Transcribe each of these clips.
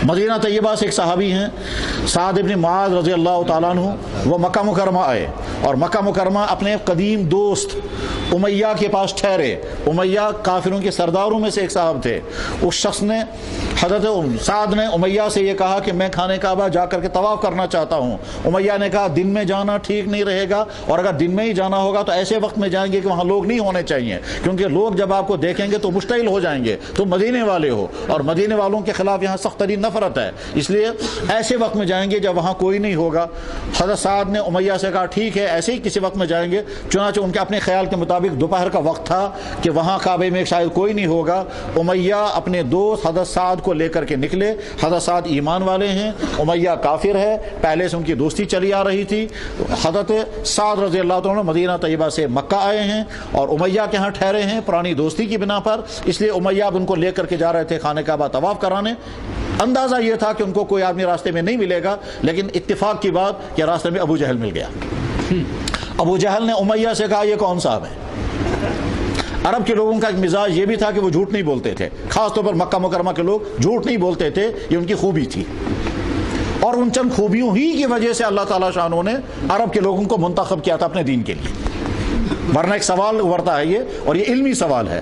مدینہ طیبہ سے ایک صحابی ہیں سعد ابن معاذ رضی اللہ تعالیٰ عنہ، وہ مکہ مکرمہ آئے اور مکہ مکرمہ اپنے قدیم دوست امیہ کے پاس ٹھہرے۔ امیہ کافروں کے سرداروں میں سے ایک صاحب تھے۔ اس شخص نے حضرت سعد نے امیہ سے یہ کہا کہ میں خانہ کعبہ جا کر کے طواف کرنا چاہتا ہوں۔ امیہ نے کہا دن میں جانا ٹھیک نہیں رہے گا، اور اگر دن میں ہی جانا ہوگا تو ایسے وقت میں جائیں گے کہ وہاں لوگ نہیں ہونے چاہیے، کیونکہ لوگ جب آپ کو دیکھیں گے تو مشتعل ہو جائیں گے، تو مدینے والے ہو اور مدینے والوں کے خلاف یہاں سخت ترین نفرت ہے، اس لیے ایسے وقت میں جائیں گے جب وہاں کوئی نہیں ہوگا۔ حضرت سعد نے امیہ سے کہا ٹھیک ہے ایسے ہی کسی وقت میں جائیں گے۔ چنانچہ ان کے اپنے خیال کے مطابق دوپہر کا وقت تھا کہ وہاں کعبے میں شاید کوئی نہیں ہوگا۔ امیہ اپنے دوست حضرت سعد کو لے کر کے نکلے۔ حضرت سعد ایمان والے ہیں، امیہ کافر ہے، پہلے سے ان کی دوستی چلی آ رہی تھی۔ حضرت سعد رضی اللہ عنہ مدینہ طیبہ سے مکہ آئے ہیں اور امیہ کے ہاں ٹھہرے ہیں پرانی دوستی کی بنا پر، اس لیے امیہ اب ان کو لے کر کے جا رہے تھے خانہ کعبہ طواف کرانے۔ اندازہ یہ تھا کہ ان کو کوئی آدمی راستے میں نہیں ملے گا، لیکن اتفاق کی بات کہ راستے میں ابو جہل مل گیا۔ ابو جہل نے امیہ سے کہا یہ کون صاحب ہے؟ عرب کے لوگوں کا ایک مزاج یہ بھی تھا کہ وہ جھوٹ نہیں بولتے تھے، خاص طور پر مکہ مکرمہ کے لوگ جھوٹ نہیں بولتے تھے، یہ ان کی خوبی تھی، اور ان چند خوبیوں ہی کی وجہ سے اللہ تعالیٰ شانہ نے عرب کے لوگوں کو منتخب کیا تھا اپنے دین کے لیے۔ ورنہ ایک سوال ابھرتا ہے یہ، اور یہ علمی سوال ہے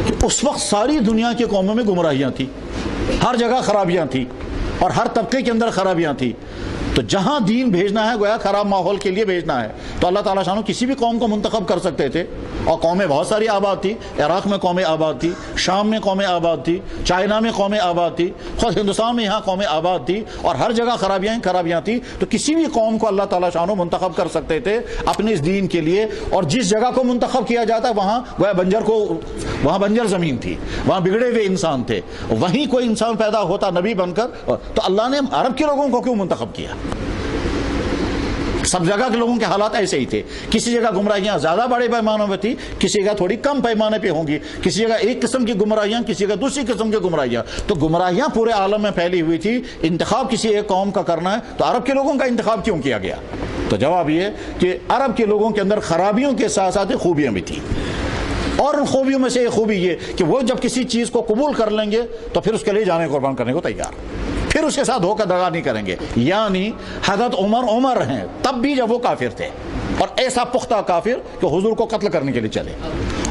کہ اس وقت ساری دنیا کی قوموں میں گمراہیاں تھیں، ہر جگہ خرابیاں تھیں اور ہر طبقے کے اندر خرابیاں تھیں، تو جہاں دین بھیجنا ہے گویا خراب ماحول کے لیے بھیجنا ہے، تو اللہ تعالیٰ شانہ کسی بھی قوم کو منتخب کر سکتے تھے، اور قومیں بہت ساری آباد تھی۔ عراق میں قومیں آباد تھی، شام میں قومیں آباد تھی، چائنا میں قومیں آباد تھی، خود ہندوستان میں یہاں قومیں آباد تھی، اور ہر جگہ خرابیاں تھیں، تو کسی بھی قوم کو اللہ تعالیٰ شانہ منتخب کر سکتے تھے اپنے اس دین کے لیے۔ اور جس جگہ کو منتخب کیا جاتا وہاں گویا وہاں بنجر زمین تھی، وہاں بگڑے ہوئے انسان تھے، وہیں کوئی انسان پیدا ہوتا نبی بن کر، تو اللہ نے عرب کے لوگوں کو کیوں منتخب کیا؟ سب جگہ کے لوگوں کے حالات ایسے ہی تھے، کسی جگہ گمراہیاں زیادہ بڑے پیمانوں پہ تھی، کسی جگہ تھوڑی کم پیمانے پہ ہوں گی، کسی جگہ ایک قسم کی گمراہیاں، کسی جگہ دوسری قسم کی گمراہیاں، تو گمراہیاں پورے عالم میں پھیلی ہوئی تھی۔ انتخاب کسی ایک قوم کا کرنا ہے تو عرب کے لوگوں کا انتخاب کیوں کیا گیا؟ تو جواب یہ کہ عرب کے لوگوں کے اندر خرابیوں کے ساتھ ساتھ خوبیاں بھی تھیں، اور ان خوبیوں میں سے ایک خوبی یہ کہ وہ جب کسی چیز کو قبول کر لیں گے تو پھر اس کے لیے جانیں قربان کرنے کو تیار، پھر اس کے ساتھ دھوکہ دغا نہیں کریں گے۔ یعنی حضرت عمر ہیں تب بھی جب وہ کافر تھے، اور ایسا پختہ کافر کہ حضور کو قتل کرنے کے لیے چلے،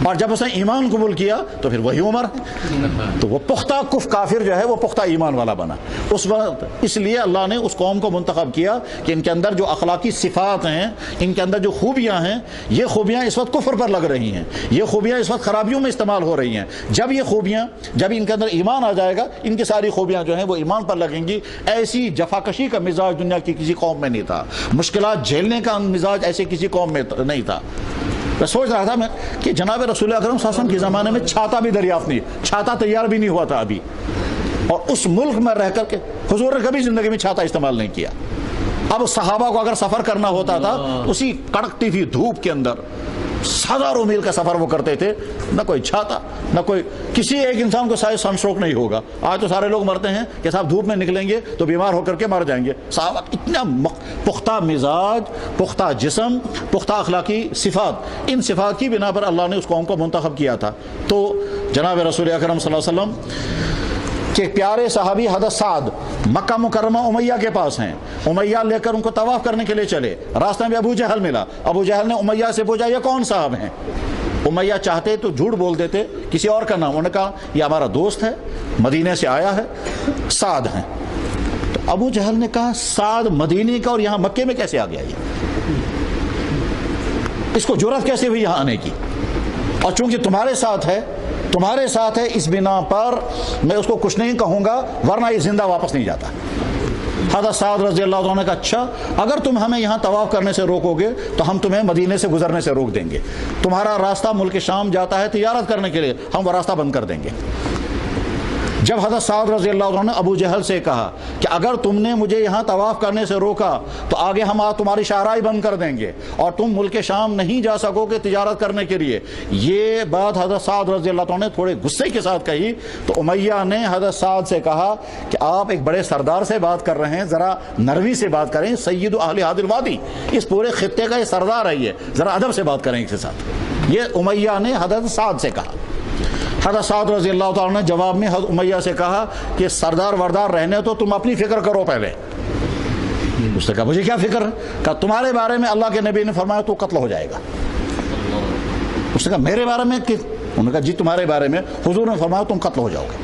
اور جب اس نے ایمان قبول کیا تو پھر وہی عمر ہے، تو وہ پختہ کافر جو ہے وہ پختہ ایمان والا بنا اس وقت۔ اس لیے اللہ نے اس قوم کو منتخب کیا کہ ان کے اندر جو اخلاقی صفات ہیں، ان کے اندر جو خوبیاں ہیں، یہ خوبیاں اس وقت کفر پر لگ رہی ہیں، یہ خوبیاں اس وقت خرابیوں میں استعمال ہو رہی ہیں۔ جب یہ خوبیاں، جب ان کے اندر ایمان آ جائے گا، ان کی ساری خوبیاں جو ہیں وہ ایمان پر لگیں گی۔ ایسی جفاکشی کا مزاج دنیا کی کسی قوم میں نہیں تھا، مشکلات جھیلنے کا مزاج ایسے کسی قوم میں نہیں تھا۔ میں سوچ رہا تھا کہ جناب رسول اکرم صلی اللہ علیہ وسلم کے زمانے میں چھاتا بھی دریافت نہیں، چھاتا تیار بھی نہیں ہوا تھا ابھی، اور اس ملک میں رہ کر کے حضور نے کبھی زندگی میں چھاتا استعمال نہیں کیا۔ اب صحابہ کو اگر سفر کرنا ہوتا تھا اسی کڑکتی تھی دھوپ کے اندر ہزاروں میل کا سفر وہ کرتے تھے، نہ کوئی چھاتا، نہ کوئی، کسی ایک انسان کو شاید سن اسٹروک نہیں ہوگا۔ آج تو سارے لوگ مرتے ہیں کہ صاحب دھوپ میں نکلیں گے تو بیمار ہو کر کے مر جائیں گے۔ صحابہ اتنا پختہ مزاج، پختہ جسم، پختہ اخلاقی صفات، ان صفات کی بنا پر اللہ نے اس قوم کو منتخب کیا تھا۔ تو جناب رسول اکرم صلی اللہ علیہ وسلم کہ پیارے صحابی حضرت سعد مکہ مکرمہ امیہ کے پاس ہیں، امیہ لے کر ان کو طواف کرنے کے لیے چلے، راستہ میں ابو جہل ملا، ابو جہل نے امیہ سے پوچھا یہ کون صاحب ہیں؟ امیہ چاہتے تو جھوٹ بول دیتے کسی اور کا نام، انہوں نے کہا یہ ہمارا دوست ہے، مدینے سے آیا ہے، سعد ہیں۔ تو ابو جہل نے کہا سعد مدینے کا اور یہاں مکے میں کیسے آ گیا؟ یہ اس کو جرأت کیسے ہوئی یہاں آنے کی؟ اور چونکہ تمہارے ساتھ ہے اس بنا پر میں اس کو کچھ نہیں کہوں گا، ورنہ یہ زندہ واپس نہیں جاتا۔ حضرت سعد رضی اللہ عنہ نے کہا اچھا اگر تم ہمیں یہاں طواف کرنے سے روکو گے تو ہم تمہیں مدینے سے گزرنے سے روک دیں گے، تمہارا راستہ ملک شام جاتا ہے تجارت کرنے کے لیے، ہم وہ راستہ بند کر دیں گے۔ جب حضرت سعد رضی اللہ عنہ نے ابو جہل سے کہا کہ اگر تم نے مجھے یہاں طواف کرنے سے روکا تو آگے ہم تمہاری شاہراہیں بند کر دیں گے اور تم ملک شام نہیں جا سکو گے تجارت کرنے کے لیے، یہ بات حضرت سعد رضی اللہ عنہ نے تھوڑے غصے کے ساتھ کہی، تو امیہ نے حضرت سعد سے کہا کہ آپ ایک بڑے سردار سے بات کر رہے ہیں، ذرا نرمی سے بات کریں، سید اہل ہذا الوادی، اس پورے خطے کا یہ سردار ہے، یہ ذرا ادب سے بات کریں اس کے ساتھ۔ یہ امیہ نے حضرت سعد سے کہا۔ حضرت سعد رضی اللہ تعالیٰ نے جواب میں حضرت امیہ سے کہا کہ سردار وردار رہنے تو تم اپنی فکر کرو پہلے. اس نے کہا مجھے کیا فکر ہے؟ کہا تمہارے بارے میں اللہ کے نبی نے فرمایا تو قتل ہو جائے گا. اس نے کہا میرے بارے میں؟ انہوں نے کہا جی تمہارے بارے میں حضور نے فرمایا تم قتل ہو جاؤ گے.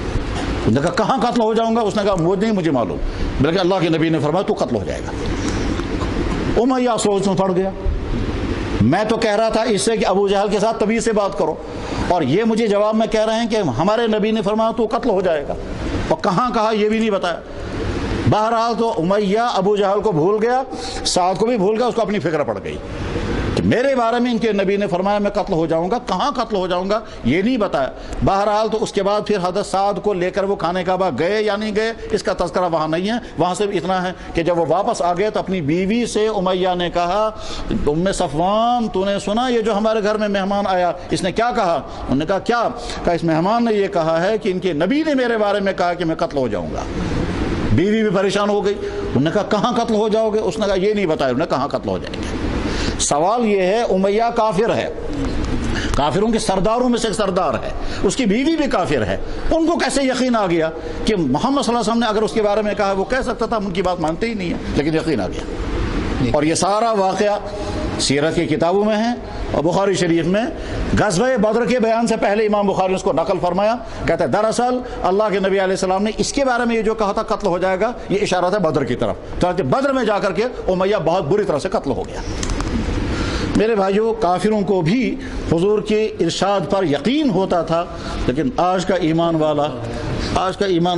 اس نے کہا کہاں قتل ہو جاؤں گا؟ اس نے کہا وہ نہیں مجھے معلوم، بلکہ اللہ کے نبی نے فرمایا تو قتل ہو جائے گا. امیہ سوچ میں پڑ گیا، میں تو کہہ رہا تھا اس سے کہ ابو جہل کے ساتھ طبیعت سے بات کرو، اور یہ مجھے جواب میں کہہ رہے ہیں کہ ہمارے نبی نے فرمایا تو قتل ہو جائے گا، اور کہاں کہا یہ بھی نہیں بتایا. بہرحال تو امیہ ابو جہل کو بھول گیا، سعد کو بھی بھول گیا، اس کو اپنی فکر پڑ گئی کہ میرے بارے میں ان کے نبی نے فرمایا میں قتل ہو جاؤں گا، کہاں قتل ہو جاؤں گا یہ نہیں بتایا. بہرحال تو اس کے بعد پھر حضرت سعد کو لے کر وہ خانہ کعبہ گئے یا نہیں گئے اس کا تذکرہ وہاں نہیں ہے. وہاں صرف اتنا ہے کہ جب وہ واپس آ گئے تو اپنی بیوی سے امیہ نے کہا ام صفوان تو نے سنا یہ جو ہمارے گھر میں مہمان آیا اس نے کیا کہا؟ انہوں نے کہا کیا؟ کہا اس مہمان نے یہ کہا ہے کہ ان کے نبی نے میرے بارے میں کہا کہ میں قتل ہو جاؤں گا. بیوی بھی پریشان ہو گئی، انہوں نے کہا کہاں قتل ہو جاؤ گے؟ اس نے کہا یہ نہیں بتایا انہوں نے کہاں قتل ہو جائیں گے. سوال یہ ہے امیہ کافر ہے، کافروں کے سرداروں میں سے ایک سردار ہے، اس کی بیوی بھی کافر ہے، ان کو کیسے یقین آ گیا کہ محمد صلی اللہ علیہ وسلم نے اگر اس کے بارے میں کہا وہ کہہ سکتا تھا، ہم ان کی بات مانتے ہی نہیں ہیں، لیکن یقین آ گیا. اور یہ سارا واقعہ سیرت کی کتابوں میں ہے، اور بخاری شریف میں غزوہ بدر کے بیان سے پہلے امام بخاری نے اس کو نقل فرمایا، کہتا ہے دراصل اللہ کے نبی علیہ السلام نے اس کے بارے میں یہ جو کہا تھا قتل ہو جائے گا یہ اشارہ تھا بدر کی طرف. تو بدر میں جا کر کے امیہ بہت بری طرح سے قتل ہو گیا. میرے بھائیوں کافروں کو بھی حضور کے ارشاد پر یقین ہوتا تھا، لیکن آج کا ایمان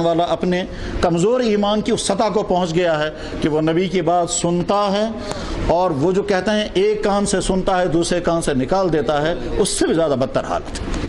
والا اپنے کمزور ایمان کی اس سطح کو پہنچ گیا ہے کہ وہ نبی کی بات سنتا ہے، اور وہ جو کہتے ہیں ایک کان سے سنتا ہے دوسرے کان سے نکال دیتا ہے، اس سے بھی زیادہ بدتر حالت ہے.